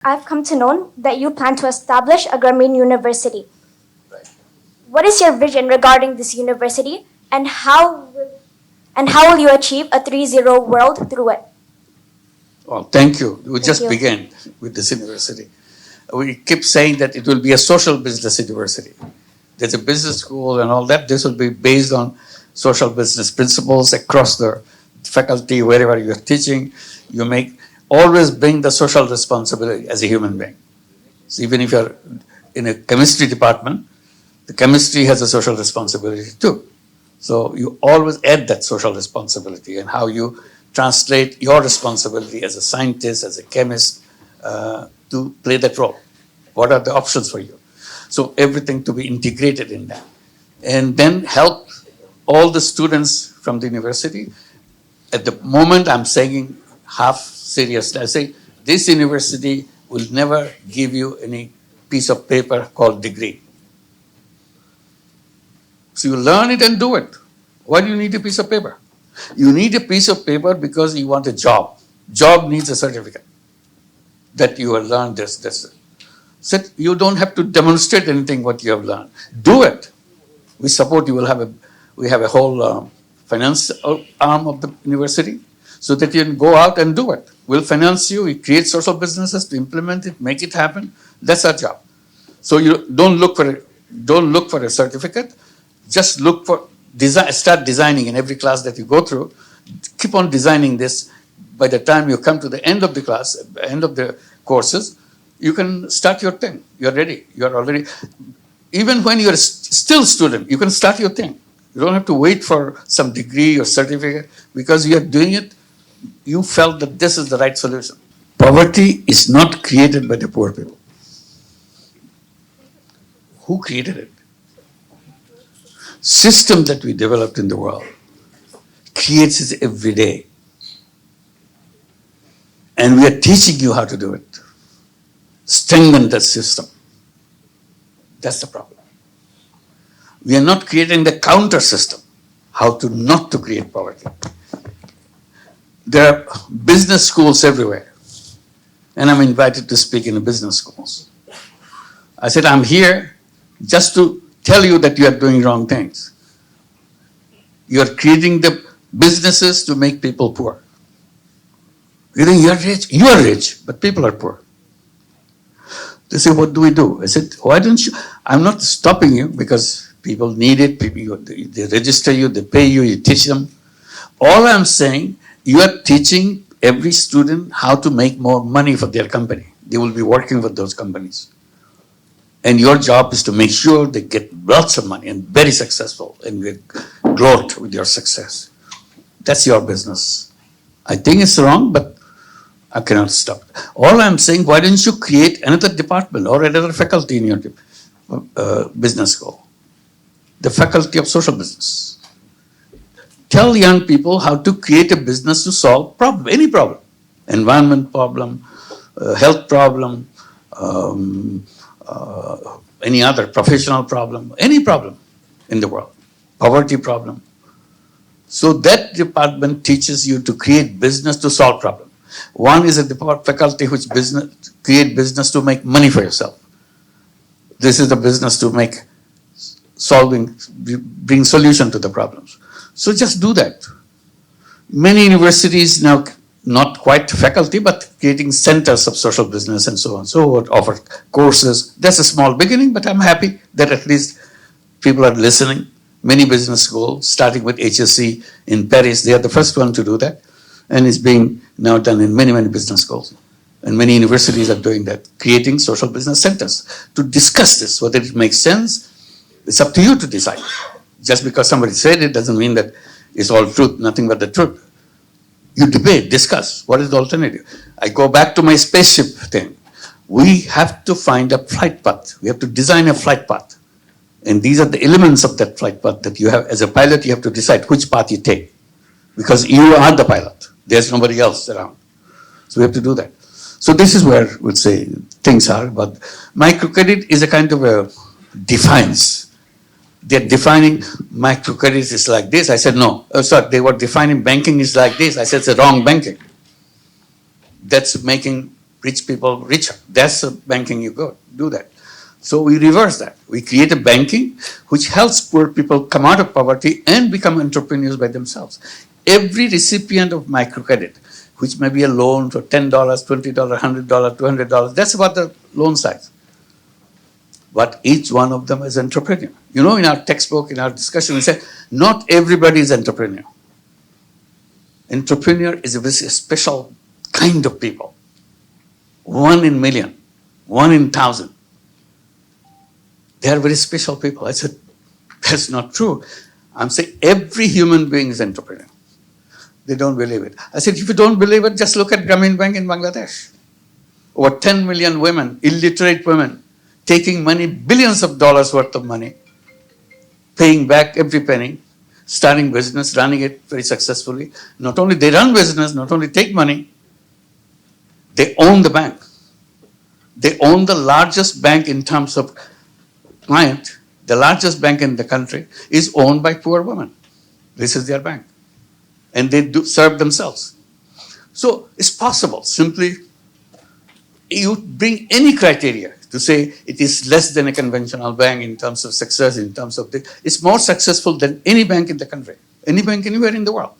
I've come to know that you plan to establish a Grameen university. What is your vision regarding this university, and how will you achieve a 3.0 world through it? Well, thank you. We just you. began with this university. We keep saying that it will be a social business university. There's a business school and all that. This will be based on social business principles across the faculty, wherever you're teaching. You always bring the social responsibility as a human being. So even if you're in a chemistry department, the chemistry has a social responsibility too. So you always add that social responsibility and how you translate your responsibility as a scientist, as a chemist, to play that role. What are the options for you? So everything to be integrated in that. And then help all the students from the university. At the moment, I'm saying half seriously. I say this university will never give you any piece of paper called degree. So you learn it and do it. Why do you need a piece of paper? You need a piece of paper because you want a job. Job needs a certificate that you have learned this. So you don't have to demonstrate anything what you have learned. Do it. We support you. We have a whole finance arm of the university so that you can go out and do it. We'll finance you. We create social businesses to implement it, make it happen. That's our job. So you don't look for a certificate. Just look for design. Start designing in every class that you go through. Keep on designing this. By the time you come to the end of the class, end of the courses, you can start your thing. You're ready. You're already. Even when you're still student, you can start your thing. You don't have to wait for some degree or certificate because you are doing it. You felt that this is the right solution. Poverty is not created by the poor people. Who created it? System that we developed in the world creates it every day. And we are teaching you how to do it. Strengthen that system. That's the problem. We are not creating the counter system, how to not to create poverty. There are business schools everywhere. And I'm invited to speak in the business schools. I said, I'm here just to tell you that you are doing wrong things. You are creating the businesses to make people poor. You think you are rich? You are rich, but people are poor. They say, what do we do? I said, why don't you? I'm not stopping you because people need it. They register you, they pay you, you teach them. All I'm saying, you are teaching every student how to make more money for their company. They will be working with those companies. And your job is to make sure they get lots of money and very successful and get gloat with your success. That's your business. I think it's wrong, but I cannot stop. All I'm saying, why don't you create another department or another faculty in your business school? The faculty of social business. Tell young people how to create a business to solve any problem. Environment problem, health problem, any other professional problem, any problem in the world, poverty problem. So that department teaches you to create business to solve problems. One is a faculty which create business to make money for yourself. This is the business to bring solution to the problems. So just do that. Many universities now, not quite faculty, but creating centers of social business and so on. So offer courses. That's a small beginning, but I'm happy that at least people are listening. Many business schools, starting with HSC in Paris, they are the first one to do that. And it's being now done in many, many business schools. And many universities are doing that, creating social business centers to discuss this, whether it makes sense. It's up to you to decide. Just because somebody said it doesn't mean that it's all truth, nothing but the truth. You debate, discuss, what is the alternative? I go back to my spaceship thing. We have to find a flight path. We have to design a flight path. And these are the elements of that flight path that you have, as a pilot, you have to decide which path you take. Because you are the pilot. There's nobody else around. So we have to do that. So this is where we'll say things are. But microcredit is a kind of a defiance. They're defining microcredit is like this. I said, no. Sorry, they were defining banking is like this. I said, it's a wrong banking. That's making rich people richer. That's the banking you go, do that. So we reverse that. We create a banking which helps poor people come out of poverty and become entrepreneurs by themselves. Every recipient of microcredit, which may be a loan for $10, $20, $100, $200, that's about the loan size. But each one of them is entrepreneur. You know, in our textbook, in our discussion, we say, not everybody is entrepreneur. Entrepreneur is a very special kind of people. 1 in million, 1 in 1,000. They are very special people. I said, that's not true. I'm saying every human being is entrepreneur. They don't believe it. I said, if you don't believe it, just look at Grameen Bank in Bangladesh. Over 10 million women, illiterate women, taking money, billions of dollars worth of money, paying back every penny, starting business, running it very successfully. Not only they run business, not only take money, they own the bank. They own the largest bank in terms of client. The largest bank in the country is owned by poor women. This is their bank. And they do serve themselves. So it's possible. Simply, you bring any criteria to say it is less than a conventional bank in terms of success, in terms of it's more successful than any bank in the country, any bank anywhere in the world.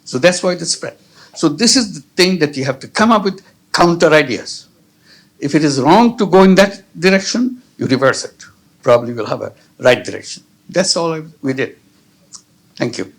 So that's why it is spread. So this is the thing that you have to come up with counter ideas. If it is wrong to go in that direction, you reverse it. Probably will have a right direction. That's all we did. Thank you.